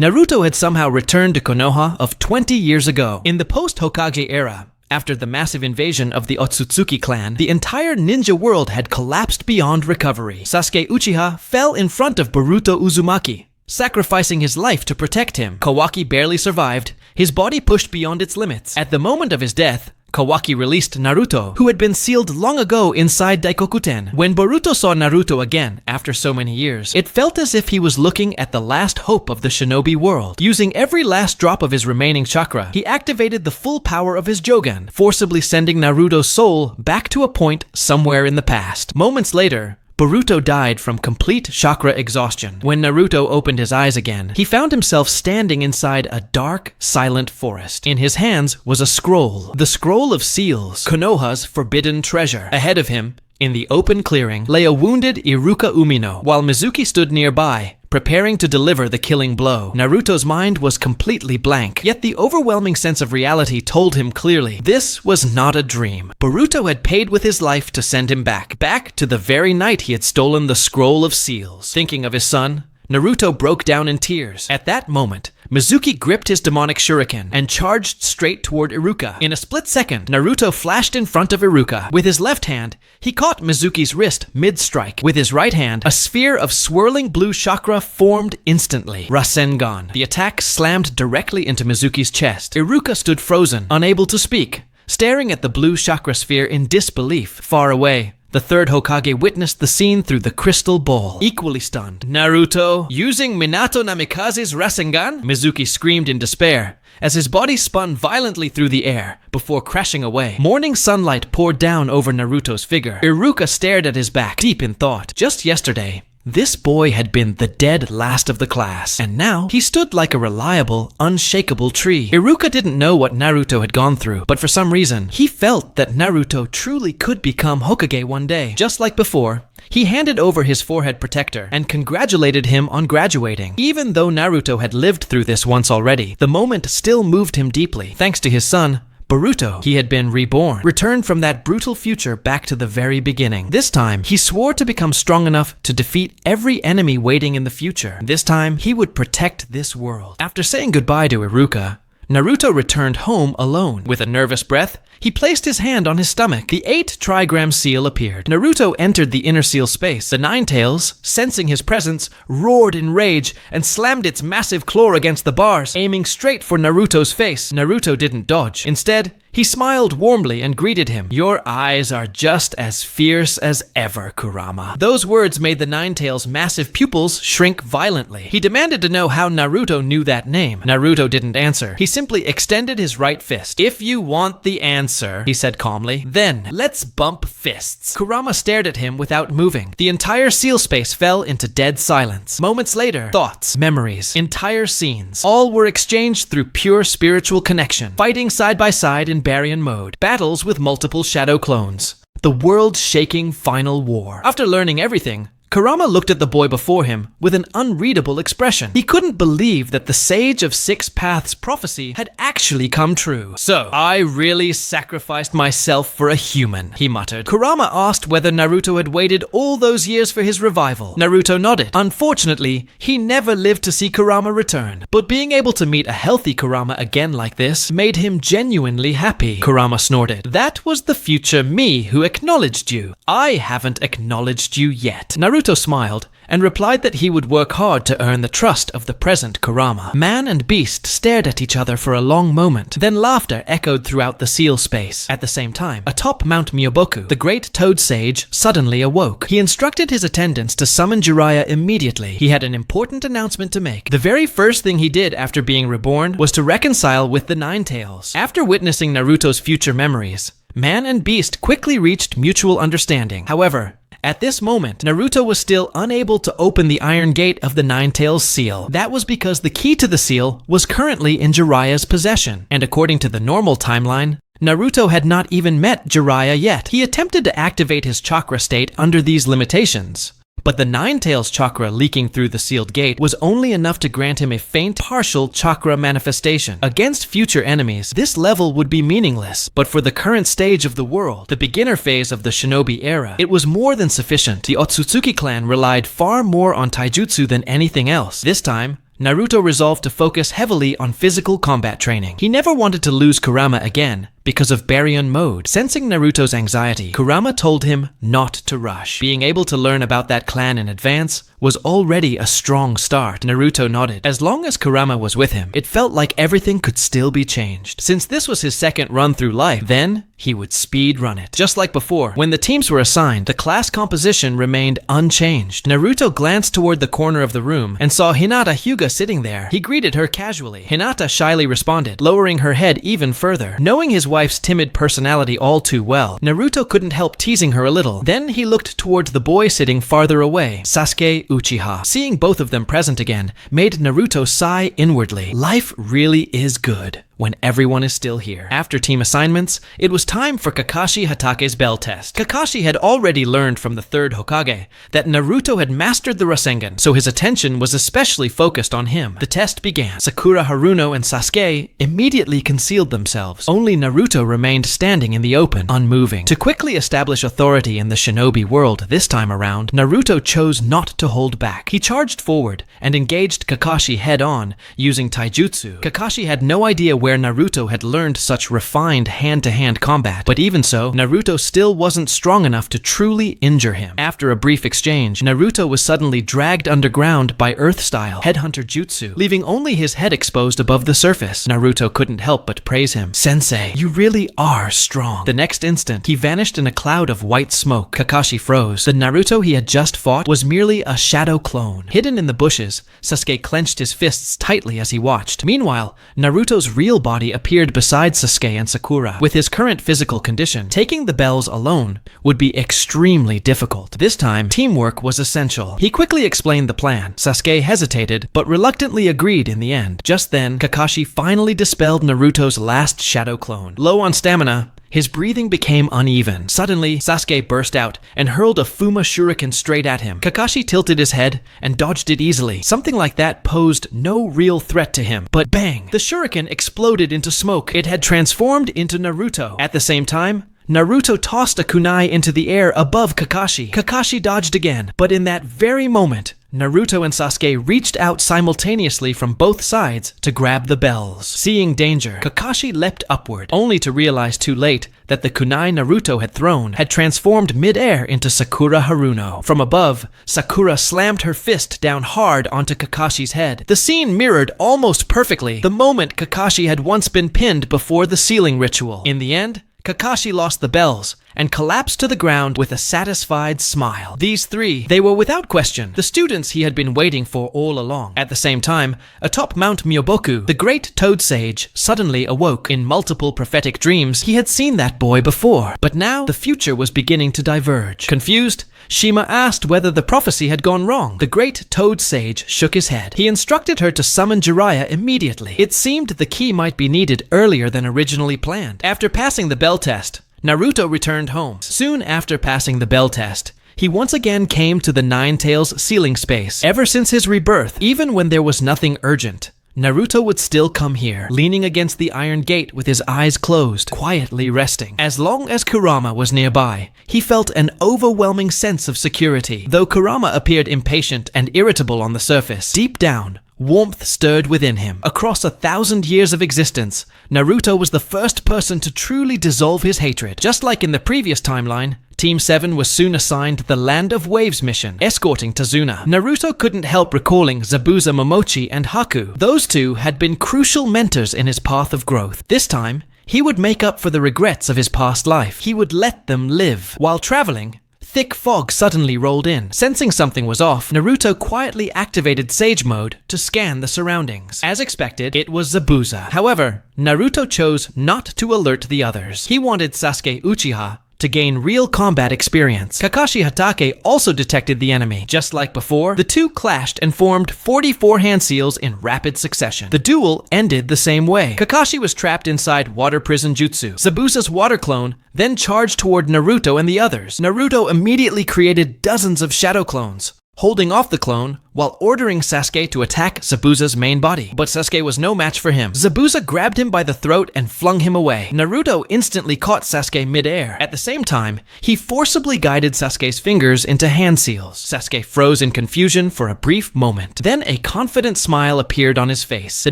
Naruto had somehow returned to Konoha of 20 years ago. In the post-Hokage era, after the massive invasion of the Akatsuki clan, the entire ninja world had collapsed beyond recovery. Sasuke Uchiha fell in front of Naruto Uzumaki, sacrificing his life to protect him. Kawaki barely survived, his body pushed beyond its limits. At the moment of his death, Kawaki released Naruto, who had been sealed long ago inside Daikokuten. When Boruto saw Naruto again, after so many years, it felt as if he was looking at the last hope of the shinobi world. Using every last drop of his remaining chakra, he activated the full power of his Jogan, forcibly sending Naruto's soul back to a point somewhere in the past. Moments later, Boruto died from complete chakra exhaustion. When Naruto opened his eyes again, he found himself standing inside a dark, silent forest. In his hands was a scroll, the Scroll of Seals, Konoha's forbidden treasure. Ahead of him, in the open clearing, lay a wounded Iruka Umino, while Mizuki stood nearby, preparing to deliver the killing blow. Naruto's mind was completely blank, yet the overwhelming sense of reality told him clearly, this was not a dream. Boruto had paid with his life to send him back to the very night he had stolen the Scroll of Seals. Thinking of his son, Naruto broke down in tears. At that moment, Mizuki gripped his demonic shuriken and charged straight toward Iruka. In a split second, Naruto flashed in front of Iruka. With his left hand, he caught Mizuki's wrist mid-strike. With his right hand, a sphere of swirling blue chakra formed instantly. Rasengan. The attack slammed directly into Mizuki's chest. Iruka stood frozen, unable to speak, staring at the blue chakra sphere in disbelief. Far away, the third Hokage witnessed the scene through the crystal ball. Equally stunned, Naruto, using Minato Namikaze's Rasengan? Mizuki screamed in despair as his body spun violently through the air before crashing away. Morning sunlight poured down over Naruto's figure. Iruka stared at his back, deep in thought. Just yesterday, this boy had been the dead last of the class, and now he stood like a reliable, unshakable tree. Iruka didn't know what Naruto had gone through, but for some reason, he felt that Naruto truly could become Hokage one day. Just like before, he handed over his forehead protector and congratulated him on graduating. Even though Naruto had lived through this once already, the moment still moved him deeply. Thanks to his son, Boruto, he had been reborn, returned from that brutal future back to the very beginning. This time, he swore to become strong enough to defeat every enemy waiting in the future. This time, he would protect this world. After saying goodbye to Iruka, Naruto returned home alone. With a nervous breath, he placed his hand on his stomach. The 8 trigram seal appeared. Naruto entered the inner seal space. The Nine Tails, sensing his presence, roared in rage and slammed its massive claw against the bars, aiming straight for Naruto's face. Naruto didn't dodge. Instead, he smiled warmly and greeted him. "Your eyes are just as fierce as ever, Kurama." Those words made the Nine Tails' massive pupils shrink violently. He demanded to know how Naruto knew that name. Naruto didn't answer. He simply extended his right fist. "If you want the answer," he said calmly, "then let's bump fists." Kurama stared at him without moving. The entire seal space fell into dead silence. Moments later, thoughts, memories, entire scenes, all were exchanged through pure spiritual connection, fighting side by side in Baryon mode, battles with multiple shadow clones, the world-shaking final war. After learning everything, Kurama looked at the boy before him with an unreadable expression. He couldn't believe that the Sage of Six Paths prophecy had actually come true. "So, I really sacrificed myself for a human," he muttered. Kurama asked whether Naruto had waited all those years for his revival. Naruto nodded. Unfortunately, he never lived to see Kurama return, but being able to meet a healthy Kurama again like this made him genuinely happy. Kurama snorted. "That was the future me who acknowledged you. I haven't acknowledged you yet." Naruto smiled and replied that he would work hard to earn the trust of the present Kurama. Man and beast stared at each other for a long moment. Then laughter echoed throughout the seal space. At the same time, atop Mount Myoboku, the great Toad Sage suddenly awoke. He instructed his attendants to summon Jiraiya immediately. He had an important announcement to make. The very first thing he did after being reborn was to reconcile with the Nine Tails. After witnessing Naruto's future memories, man and beast quickly reached mutual understanding. However, at this moment, Naruto was still unable to open the iron gate of the Nine Tails seal. That was because the key to the seal was currently in Jiraiya's possession. And according to the normal timeline, Naruto had not even met Jiraiya yet. He attempted to activate his chakra state under these limitations. But the Nine Tails chakra leaking through the sealed gate was only enough to grant him a faint, partial chakra manifestation. Against future enemies, this level would be meaningless, but for the current stage of the world, the beginner phase of the shinobi era, it was more than sufficient. The Akatsuki clan relied far more on taijutsu than anything else. This time, Naruto resolved to focus heavily on physical combat training. He never wanted to lose Kurama again because of Baryon mode. Sensing Naruto's anxiety, Kurama told him not to rush. Being able to learn about that clan in advance was already a strong start. Naruto nodded. As long as Kurama was with him, it felt like everything could still be changed. Since this was his second run through life, then he would speed run it. Just like before, when the teams were assigned, the class composition remained unchanged. Naruto glanced toward the corner of the room and saw Hinata Hyuga sitting there. He greeted her casually. Hinata shyly responded, lowering her head even further. Knowing his wife's timid personality all too well, Naruto couldn't help teasing her a little. Then he looked towards the boy sitting farther away, Sasuke Uchiha. Seeing both of them present again made Naruto sigh inwardly. Life really is good when everyone is still here. After team assignments, it was time for Kakashi Hatake's bell test. Kakashi had already learned from the third Hokage that Naruto had mastered the Rasengan, so his attention was especially focused on him. The test began. Sakura Haruno and Sasuke immediately concealed themselves. Only Naruto remained standing in the open, unmoving. To quickly establish authority in the shinobi world this time around, Naruto chose not to hold back. He charged forward and engaged Kakashi head-on using taijutsu. Kakashi had no idea where Naruto had learned such refined hand-to-hand combat, but even so, Naruto still wasn't strong enough to truly injure him. After a brief exchange, Naruto was suddenly dragged underground by Earth-style headhunter jutsu, leaving only his head exposed above the surface. Naruto couldn't help but praise him. "Sensei, you really are strong." The next instant, he vanished in a cloud of white smoke. Kakashi froze. The Naruto he had just fought was merely a shadow clone. Hidden in the bushes, Sasuke clenched his fists tightly as he watched. Meanwhile, Naruto's real body appeared beside Sasuke and Sakura. With his current physical condition, taking the bells alone would be extremely difficult. This time, teamwork was essential. He quickly explained the plan. Sasuke hesitated, but reluctantly agreed in the end. Just then, Kakashi finally dispelled Naruto's last shadow clone. Low on stamina, his breathing became uneven. Suddenly, Sasuke burst out and hurled a Fuma Shuriken straight at him. Kakashi tilted his head and dodged it easily. Something like that posed no real threat to him. But bang! The Shuriken exploded into smoke. It had transformed into Naruto. At the same time, Naruto tossed a kunai into the air above Kakashi. Kakashi dodged again, but in that very moment, Naruto and Sasuke reached out simultaneously from both sides to grab the bells. Seeing danger, Kakashi leapt upward, only to realize too late that the kunai Naruto had thrown had transformed mid-air into Sakura Haruno. From above, Sakura slammed her fist down hard onto Kakashi's head. The scene mirrored almost perfectly the moment Kakashi had once been pinned before the sealing ritual. In the end, Kakashi lost the bells and collapsed to the ground with a satisfied smile. These three, they were without question the students he had been waiting for all along. At the same time, atop Mount Myoboku, the great Toad Sage suddenly awoke. In multiple prophetic dreams, he had seen that boy before, but now the future was beginning to diverge. Confused, Shima asked whether the prophecy had gone wrong. The great Toad Sage shook his head. He instructed her to summon Jiraiya immediately. It seemed the key might be needed earlier than originally planned. After passing the bell test, Naruto returned home. Soon after passing the bell test, he once again came to the Nine Tails sealing space. Ever since his rebirth, even when there was nothing urgent, Naruto would still come here, leaning against the iron gate with his eyes closed, quietly resting. As long as Kurama was nearby, he felt an overwhelming sense of security. Though Kurama appeared impatient and irritable on the surface, deep down, warmth stirred within him. Across 1,000 years of existence, Naruto was the first person to truly dissolve his hatred. Just like in the previous timeline, Team 7 was soon assigned the Land of Waves mission, escorting Tazuna. Naruto couldn't help recalling Zabuza Momochi and Haku. Those two had been crucial mentors in his path of growth. This time, he would make up for the regrets of his past life. He would let them live. While traveling, thick fog suddenly rolled in. Sensing something was off, Naruto quietly activated Sage Mode to scan the surroundings. As expected, it was Zabuza. However, Naruto chose not to alert the others. He wanted Sasuke Uchiha to gain real combat experience. Kakashi Hatake also detected the enemy. Just like before, the two clashed and formed 44 hand seals in rapid succession. The duel ended the same way. Kakashi was trapped inside water prison jutsu. Zabuza's water clone then charged toward Naruto and the others. Naruto immediately created dozens of shadow clones, holding off the clone while ordering Sasuke to attack Zabuza's main body. But Sasuke was no match for him. Zabuza grabbed him by the throat and flung him away. Naruto instantly caught Sasuke mid-air. At the same time, he forcibly guided Sasuke's fingers into hand seals. Sasuke froze in confusion for a brief moment. Then a confident smile appeared on his face. The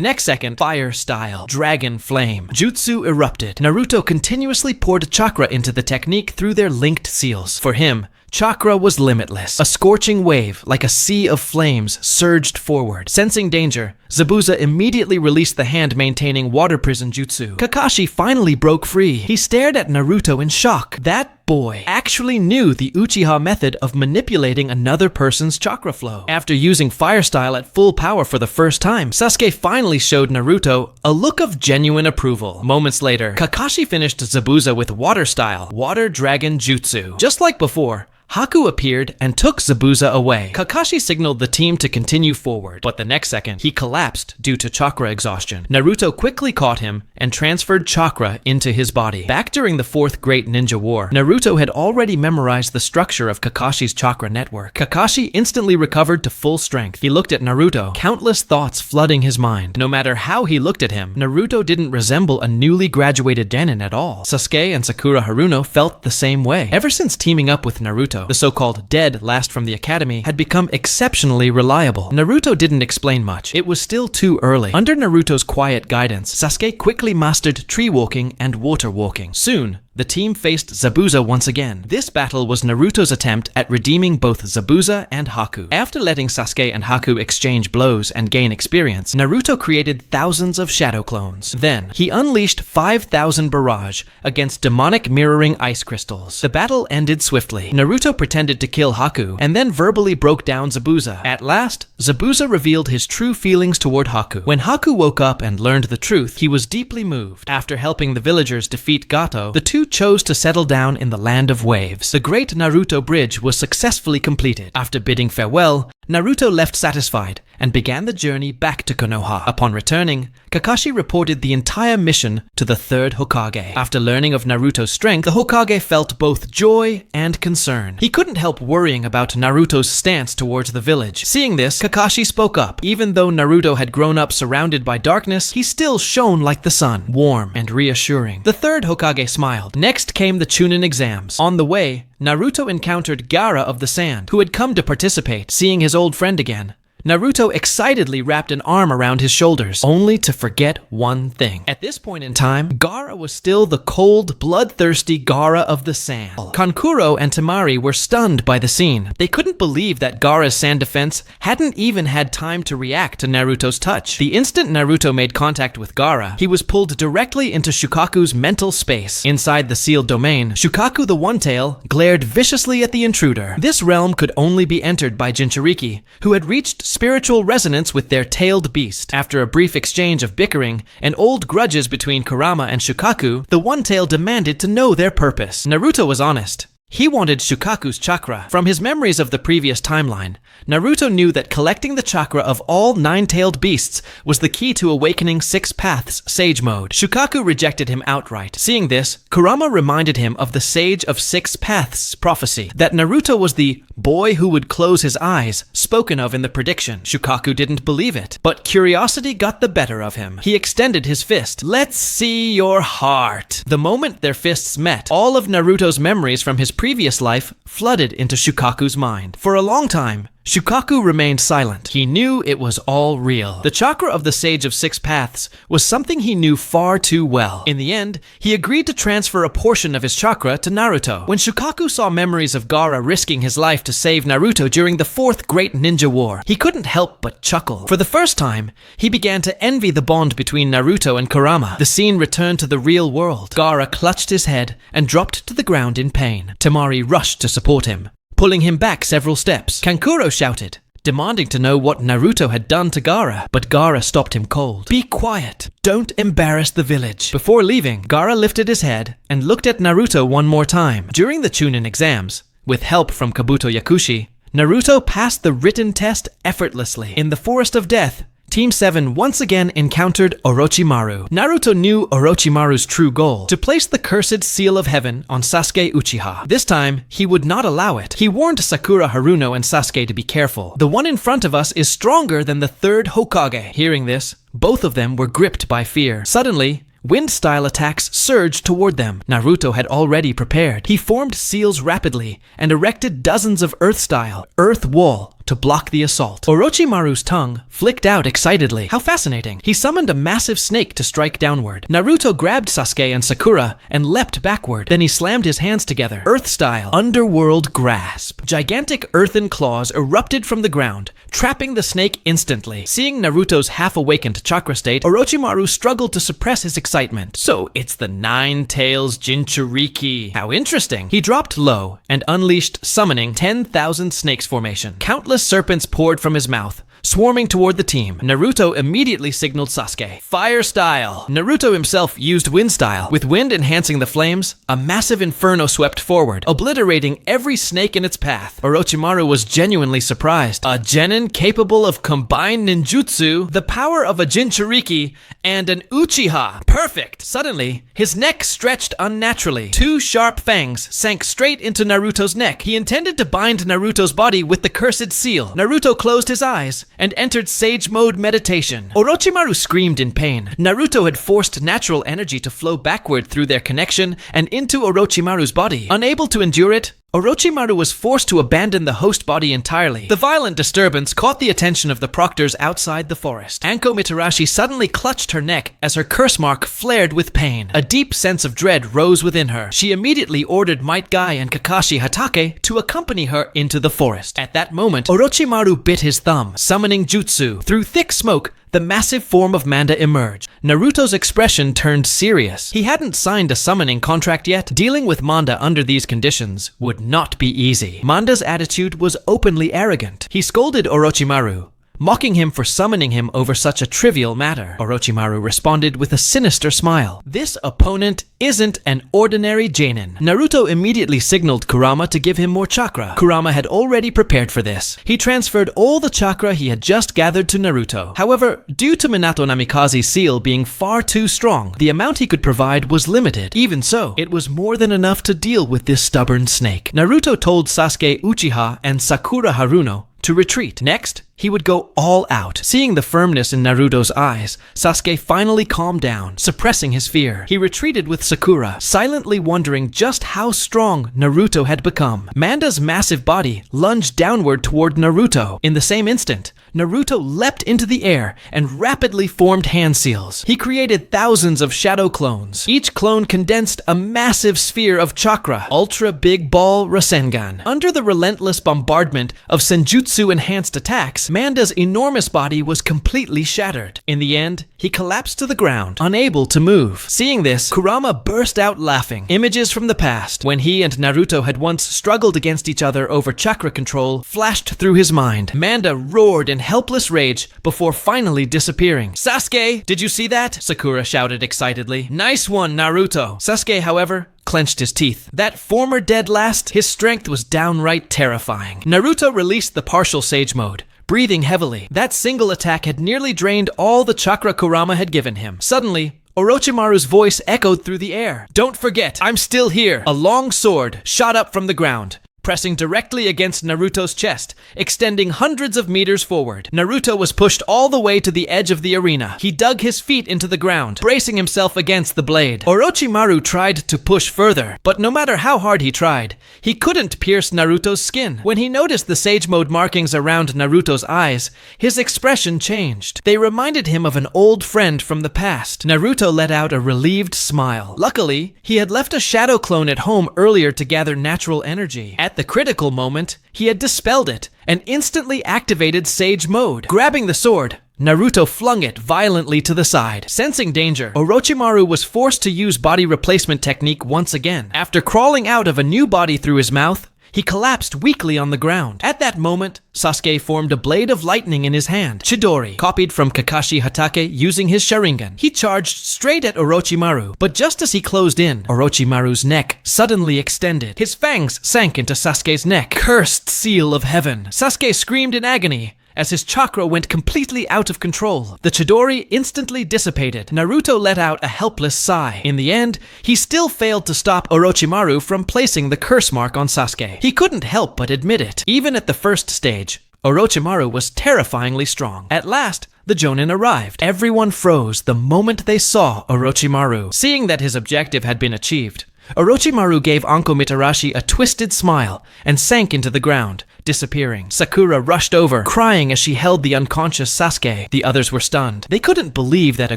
next second, fire style, dragon flame, jutsu erupted. Naruto continuously poured chakra into the technique through their linked seals. For him, chakra was limitless. A scorching wave, like a sea of flames, surged forward. Sensing danger, Zabuza immediately released the hand-maintaining water prison jutsu. Kakashi finally broke free. He stared at Naruto in shock. That boy actually knew the Uchiha method of manipulating another person's chakra flow. After using fire style at full power for the first time, Sasuke finally showed Naruto a look of genuine approval. Moments later, Kakashi finished Zabuza with water style, water dragon jutsu. Just like before, Haku appeared and took Zabuza away. Kakashi signaled the team to continue forward, but the next second, he collapsed due to chakra exhaustion. Naruto quickly caught him and transferred chakra into his body. Back during the Fourth Great Ninja War, Naruto had already memorized the structure of Kakashi's chakra network. Kakashi instantly recovered to full strength. He looked at Naruto, countless thoughts flooding his mind. No matter how he looked at him, Naruto didn't resemble a newly graduated genin at all. Sasuke and Sakura Haruno felt the same way. Ever since teaming up with Naruto, the so-called dead last from the academy had become exceptionally reliable. Naruto didn't explain much. It was still too early. Under Naruto's quiet guidance, Sasuke quickly mastered tree walking and water walking. Soon, the team faced Zabuza once again. This battle was Naruto's attempt at redeeming both Zabuza and Haku. After letting Sasuke and Haku exchange blows and gain experience, Naruto created thousands of shadow clones. Then, he unleashed 5,000 barrage against demonic mirroring ice crystals. The battle ended swiftly. Naruto pretended to kill Haku and then verbally broke down Zabuza. At last, Zabuza revealed his true feelings toward Haku. When Haku woke up and learned the truth, he was deeply moved. After helping the villagers defeat Gato, the two chose to settle down in the land of waves. The Great Naruto Bridge was successfully completed. After bidding farewell, Naruto left satisfied and began the journey back to Konoha. Upon returning, Kakashi reported the entire mission to the third Hokage. After learning of Naruto's strength, the Hokage felt both joy and concern. He couldn't help worrying about Naruto's stance towards the village. Seeing this, Kakashi spoke up. Even though Naruto had grown up surrounded by darkness, he still shone like the sun, warm and reassuring. The third Hokage smiled. Next came the Chunin exams. On the way, Naruto encountered Gaara of the Sand, who had come to participate. Seeing his old friend again, Naruto excitedly wrapped an arm around his shoulders, only to forget one thing. At this point in time, Gaara was still the cold, bloodthirsty Gaara of the Sand. Kankuro and Temari were stunned by the scene. They couldn't believe that Gaara's sand defense hadn't even had time to react to Naruto's touch. The instant Naruto made contact with Gaara, he was pulled directly into Shukaku's mental space. Inside the sealed domain, Shukaku the One-Tail glared viciously at the intruder. This realm could only be entered by Jinchuriki, who had reached spiritual resonance with their tailed beast. After a brief exchange of bickering and old grudges between Kurama and Shukaku, the One-Tail demanded to know their purpose. Naruto was honest. He wanted Shukaku's chakra. From his memories of the previous timeline, Naruto knew that collecting the chakra of all nine-tailed beasts was the key to awakening Six Paths Sage Mode. Shukaku rejected him outright. Seeing this, Kurama reminded him of the Sage of Six Paths prophecy, that Naruto was the boy who would close his eyes, spoken of in the prediction. Shukaku didn't believe it, but curiosity got the better of him. He extended his fist. "Let's see your heart." The moment their fists met, all of Naruto's memories from his previous life flooded into Shukaku's mind. For a long time, Shukaku remained silent. He knew it was all real. The chakra of the Sage of Six Paths was something he knew far too well. In the end, he agreed to transfer a portion of his chakra to Naruto. When Shukaku saw memories of Gaara risking his life to save Naruto during the Fourth Great Ninja War, he couldn't help but chuckle. For the first time, he began to envy the bond between Naruto and Kurama. The scene returned to the real world. Gaara clutched his head and dropped to the ground in pain. Temari rushed to support him, pulling him back several steps. Kankuro shouted, demanding to know what Naruto had done to Gaara, but Gaara stopped him cold. "Be quiet. Don't embarrass the village." Before leaving, Gaara lifted his head and looked at Naruto one more time. During the Chunin exams, with help from Kabuto Yakushi, Naruto passed the written test effortlessly. In the Forest of Death, Team 7 once again encountered Orochimaru. Naruto knew Orochimaru's true goal, to place the cursed seal of heaven on Sasuke Uchiha. This time, he would not allow it. He warned Sakura Haruno and Sasuke to be careful. The one in front of us is stronger than the third Hokage. Hearing this, both of them were gripped by fear. Suddenly, wind-style attacks surged toward them. Naruto had already prepared. He formed seals rapidly and erected dozens of earth-style, earth wall, to block the assault. Orochimaru's tongue flicked out excitedly. How fascinating. He summoned a massive snake to strike downward. Naruto grabbed Sasuke and Sakura and leapt backward. Then he slammed his hands together. Earth-style, underworld grasp. Gigantic earthen claws erupted from the ground, trapping the snake instantly. Seeing Naruto's half-awakened chakra state, Orochimaru struggled to suppress his excitement. So it's the Nine Tails Jinchuriki. How interesting. He dropped low and unleashed summoning 10,000 snakes formation. Countless serpents poured from his mouth, swarming toward the team. Naruto immediately signaled Sasuke. Fire style. Naruto himself used wind style. With wind enhancing the flames, a massive inferno swept forward, obliterating every snake in its path. Orochimaru was genuinely surprised. A genin capable of combined ninjutsu, the power of a Jinchuriki, and an Uchiha. Perfect! Suddenly, his neck stretched unnaturally. Two sharp fangs sank straight into Naruto's neck. He intended to bind Naruto's body with the cursed seal. Naruto closed his eyes and entered Sage Mode meditation. Orochimaru screamed in pain. Naruto had forced natural energy to flow backward through their connection and into Orochimaru's body. Unable to endure it, Orochimaru was forced to abandon the host body entirely. The violent disturbance caught the attention of the proctors outside the forest. Anko Mitarashi suddenly clutched her neck as her curse mark flared with pain. A deep sense of dread rose within her. She immediately ordered Might Guy and Kakashi Hatake to accompany her into the forest. At that moment, Orochimaru bit his thumb, summoning jutsu. Through thick smoke, the massive form of Manda emerged. Naruto's expression turned serious. He hadn't signed a summoning contract yet. Dealing with Manda under these conditions would not be easy. Manda's attitude was openly arrogant. He scolded Orochimaru, mocking him for summoning him over such a trivial matter. Orochimaru responded with a sinister smile. This opponent isn't an ordinary Genin. Naruto immediately signaled Kurama to give him more chakra. Kurama had already prepared for this. He transferred all the chakra he had just gathered to Naruto. However, due to Minato Namikaze's seal being far too strong, the amount he could provide was limited. Even so, it was more than enough to deal with this stubborn snake. Naruto told Sasuke Uchiha and Sakura Haruno to retreat. Next, he would go all out. Seeing the firmness in Naruto's eyes, Sasuke finally calmed down, suppressing his fear. He retreated with Sakura, silently wondering just how strong Naruto had become. Manda's massive body lunged downward toward Naruto. In the same instant, Naruto leapt into the air and rapidly formed hand seals. He created thousands of shadow clones. Each clone condensed a massive sphere of chakra, Ultra Big Ball Rasengan. Under the relentless bombardment of senjutsu-enhanced attacks, Manda's enormous body was completely shattered. In the end, he collapsed to the ground, unable to move. Seeing this, Kurama burst out laughing. Images from the past, when he and Naruto had once struggled against each other over chakra control, flashed through his mind. Manda roared in helpless rage before finally disappearing. "Sasuke, did you see that?" Sakura shouted excitedly. "Nice one, Naruto." Sasuke, however, clenched his teeth. That former dead last, his strength was downright terrifying. Naruto released the partial Sage Mode, breathing heavily. That single attack had nearly drained all the chakra Kurama had given him. Suddenly, Orochimaru's voice echoed through the air. "Don't forget, I'm still here." A long sword shot up from the ground, pressing directly against Naruto's chest, extending hundreds of meters forward. Naruto was pushed all the way to the edge of the arena. He dug his feet into the ground, bracing himself against the blade. Orochimaru tried to push further, but no matter how hard he tried, he couldn't pierce Naruto's skin. When he noticed the Sage Mode markings around Naruto's eyes, his expression changed. They reminded him of an old friend from the past. Naruto let out a relieved smile. Luckily, he had left a shadow clone at home earlier to gather natural energy. At the critical moment, he had dispelled it and instantly activated Sage Mode. Grabbing the sword, Naruto flung it violently to the side. Sensing danger, Orochimaru was forced to use body replacement technique once again. After crawling out of a new body through his mouth, he collapsed weakly on the ground. At that moment, Sasuke formed a blade of lightning in his hand, Chidori, copied from Kakashi Hatake using his Sharingan. He charged straight at Orochimaru, but just as he closed in, Orochimaru's neck suddenly extended. His fangs sank into Sasuke's neck. Cursed seal of heaven! Sasuke screamed in agony as his chakra went completely out of control. The Chidori instantly dissipated. Naruto let out a helpless sigh. In the end, he still failed to stop Orochimaru from placing the curse mark on Sasuke. He couldn't help but admit it. Even at the first stage, Orochimaru was terrifyingly strong. At last, the Jonin arrived. Everyone froze the moment they saw Orochimaru. Seeing that his objective had been achieved, Orochimaru gave Anko Mitarashi a twisted smile and sank into the ground, disappearing. Sakura rushed over, crying as she held the unconscious Sasuke. The others were stunned. They couldn't believe that a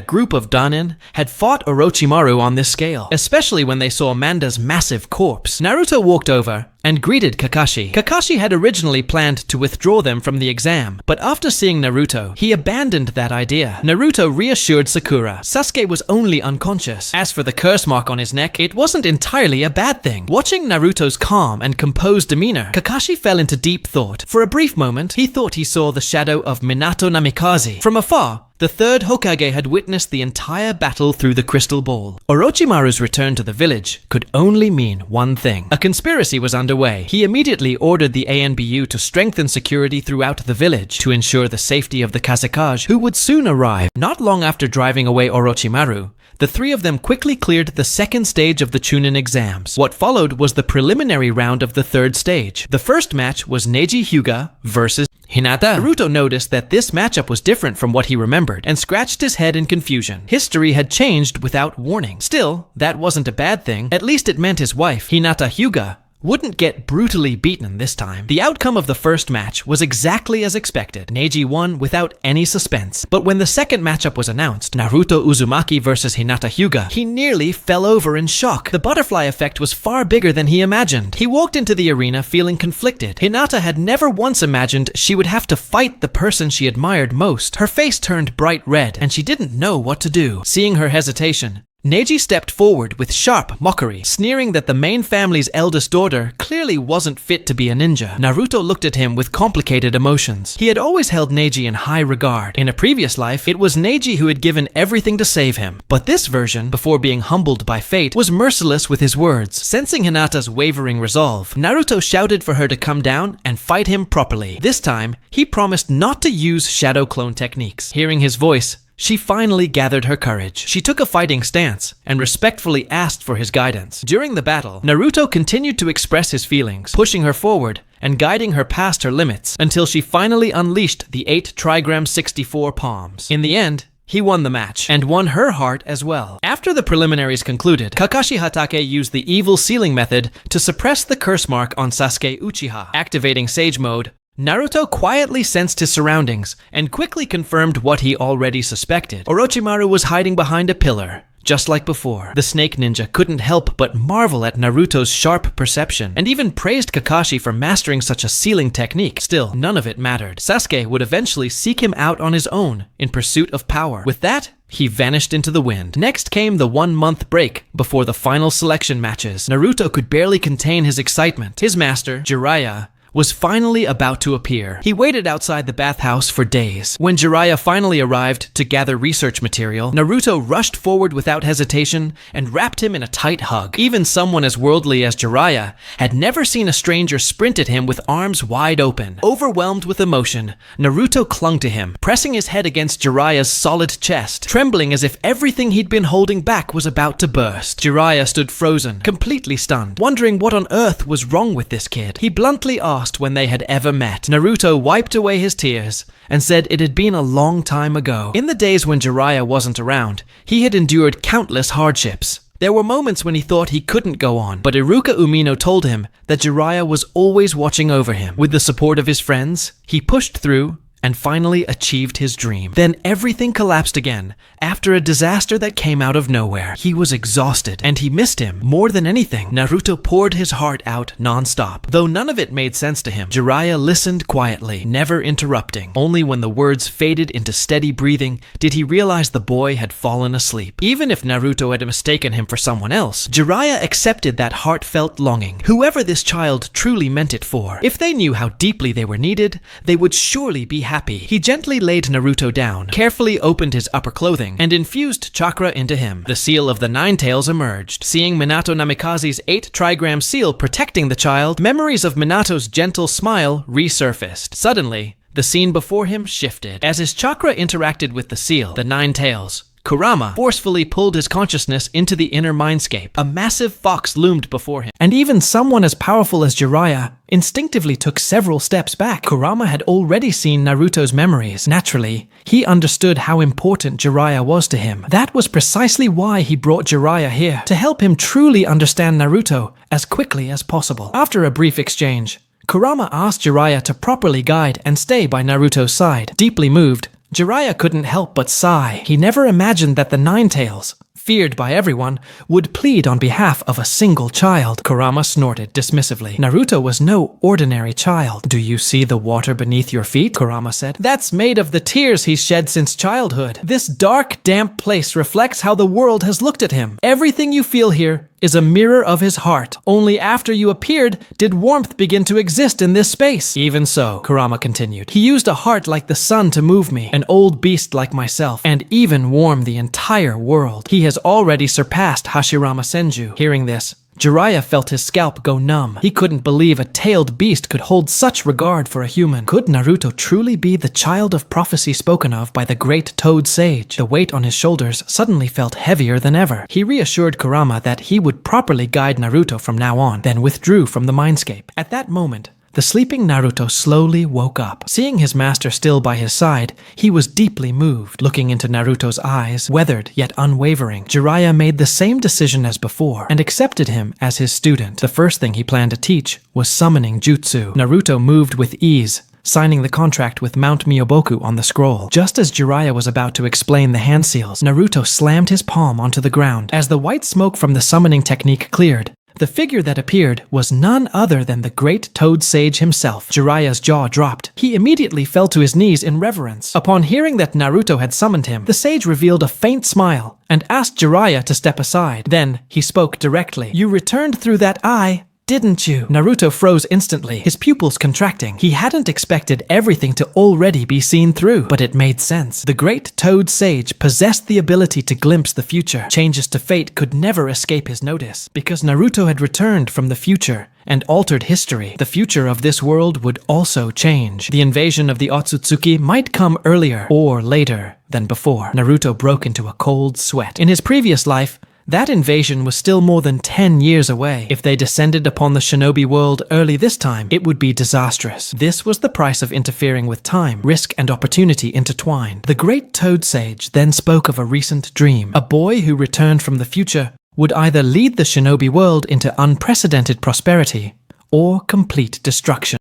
group of Danin had fought Orochimaru on this scale, especially when they saw Manda's massive corpse. Naruto walked over and greeted Kakashi. Kakashi had originally planned to withdraw them from the exam, but after seeing Naruto, he abandoned that idea. Naruto reassured Sakura. Sasuke was only unconscious. As for the curse mark on his neck, it wasn't entirely a bad thing. Watching Naruto's calm and composed demeanor, Kakashi fell into deep thought. For a brief moment, he thought he saw the shadow of Minato Namikaze. From afar, the third Hokage had witnessed the entire battle through the crystal ball. Orochimaru's return to the village could only mean one thing. A conspiracy was underway. He immediately ordered the ANBU to strengthen security throughout the village to ensure the safety of the Kazekage, who would soon arrive. Not long after driving away Orochimaru, the three of them quickly cleared the second stage of the Chunin exams. What followed was the preliminary round of the third stage. The first match was Neji Hyuga versus Hinata. Naruto noticed that this matchup was different from what he remembered and scratched his head in confusion. History had changed without warning. Still, that wasn't a bad thing. At least it meant his wife, Hinata Hyuga, wouldn't get brutally beaten this time. The outcome of the first match was exactly as expected. Neji won without any suspense. But when the second matchup was announced, Naruto Uzumaki versus Hinata Hyuga, he nearly fell over in shock. The butterfly effect was far bigger than he imagined. He walked into the arena feeling conflicted. Hinata had never once imagined she would have to fight the person she admired most. Her face turned bright red, and she didn't know what to do. Seeing her hesitation, Neji stepped forward with sharp mockery, sneering that the main family's eldest daughter clearly wasn't fit to be a ninja. Naruto looked at him with complicated emotions. He had always held Neji in high regard. In a previous life, it was Neji who had given everything to save him. But this version, before being humbled by fate, was merciless with his words. Sensing Hinata's wavering resolve, Naruto shouted for her to come down and fight him properly. This time, he promised not to use shadow clone techniques. Hearing his voice, she finally gathered her courage. She took a fighting stance and respectfully asked for his guidance. During the battle, Naruto continued to express his feelings, pushing her forward and guiding her past her limits until she finally unleashed the 8 trigram 64 palms. In the end, he won the match, and won her heart as well. After the preliminaries concluded, Kakashi Hatake used the evil sealing method to suppress the curse mark on Sasuke Uchiha. Activating Sage Mode, Naruto quietly sensed his surroundings and quickly confirmed what he already suspected. Orochimaru was hiding behind a pillar, just like before. The snake ninja couldn't help but marvel at Naruto's sharp perception, and even praised Kakashi for mastering such a sealing technique. Still, none of it mattered. Sasuke would eventually seek him out on his own in pursuit of power. With that, he vanished into the wind. Next came the 1-month break before the final selection matches. Naruto could barely contain his excitement. His master, Jiraiya, was finally about to appear. He waited outside the bathhouse for days. When Jiraiya finally arrived to gather research material, Naruto rushed forward without hesitation and wrapped him in a tight hug. Even someone as worldly as Jiraiya had never seen a stranger sprint at him with arms wide open. Overwhelmed with emotion, Naruto clung to him, pressing his head against Jiraiya's solid chest, trembling as if everything he'd been holding back was about to burst. Jiraiya stood frozen, completely stunned, wondering what on earth was wrong with this kid. He bluntly asked when they had ever met. Naruto wiped away his tears and said it had been a long time ago. In the days when Jiraiya wasn't around, he had endured countless hardships. There were moments when he thought he couldn't go on, but Iruka Umino told him that Jiraiya was always watching over him. With the support of his friends, he pushed through and finally achieved his dream. Then everything collapsed again after a disaster that came out of nowhere. He was exhausted, and he missed him more than anything. Naruto poured his heart out non-stop. Though none of it made sense to him, Jiraiya listened quietly, never interrupting. Only when the words faded into steady breathing did he realize the boy had fallen asleep. Even if Naruto had mistaken him for someone else, Jiraiya accepted that heartfelt longing. Whoever this child truly meant it for, if they knew how deeply they were needed, they would surely be happy. He gently laid Naruto down, carefully opened his upper clothing, and infused chakra into him. The seal of the Nine Tails emerged. Seeing Minato Namikaze's 8 trigram seal protecting the child, memories of Minato's gentle smile resurfaced. Suddenly, The scene before him shifted. As his chakra interacted with the seal, the Nine Tails, Kurama forcefully pulled his consciousness into the inner mindscape. A massive fox loomed before him, and even someone as powerful as Jiraiya instinctively took several steps back. Kurama had already seen Naruto's memories. Naturally, he understood how important Jiraiya was to him. That was precisely why he brought Jiraiya here, to help him truly understand Naruto as quickly as possible. After a brief exchange, Kurama asked Jiraiya to properly guide and stay by Naruto's side. Deeply moved, Jiraiya couldn't help but sigh. He never imagined that the Nine Tails, feared by everyone, would plead on behalf of a single child. Kurama snorted dismissively. Naruto was no ordinary child. "Do you see the water beneath your feet?" Kurama said. "That's made of the tears he's shed since childhood. This dark, damp place reflects how the world has looked at him. Everything you feel here is a mirror of his heart. Only after you appeared did warmth begin to exist in this space." "Even so," Kurama continued, "he used a heart like the sun to move me, an old beast like myself, and even warm the entire world. He has already surpassed Hashirama Senju." Hearing this, Jiraiya felt his scalp go numb. He couldn't believe a tailed beast could hold such regard for a human. Could Naruto truly be the child of prophecy spoken of by the great Toad Sage? The weight on his shoulders suddenly felt heavier than ever. He reassured Kurama that he would properly guide Naruto from now on, then withdrew from the mindscape. At that moment, the sleeping Naruto slowly woke up. Seeing his master still by his side, he was deeply moved. Looking into Naruto's eyes, weathered yet unwavering, Jiraiya made the same decision as before and accepted him as his student. The first thing he planned to teach was summoning jutsu. Naruto moved with ease, signing the contract with Mount Myoboku on the scroll. Just as Jiraiya was about to explain the hand seals, Naruto slammed his palm onto the ground. As the white smoke from the summoning technique cleared, the figure that appeared was none other than the great Toad Sage himself. Jiraiya's jaw dropped. He immediately fell to his knees in reverence. Upon hearing that Naruto had summoned him, the sage revealed a faint smile and asked Jiraiya to step aside. Then he spoke directly. "You returned through that eye, didn't you?" Naruto froze instantly, his pupils contracting. He hadn't expected everything to already be seen through, but it made sense. The great Toad Sage possessed the ability to glimpse the future. Changes to fate could never escape his notice. Because Naruto had returned from the future and altered history, the future of this world would also change. The invasion of the Akatsuki might come earlier or later than before. Naruto broke into a cold sweat. In his previous life, that invasion was still more than 10 years away. If they descended upon the shinobi world early this time, it would be disastrous. This was the price of interfering with time, risk and opportunity intertwined. The great Toad Sage then spoke of a recent dream. A boy who returned from the future would either lead the shinobi world into unprecedented prosperity or complete destruction.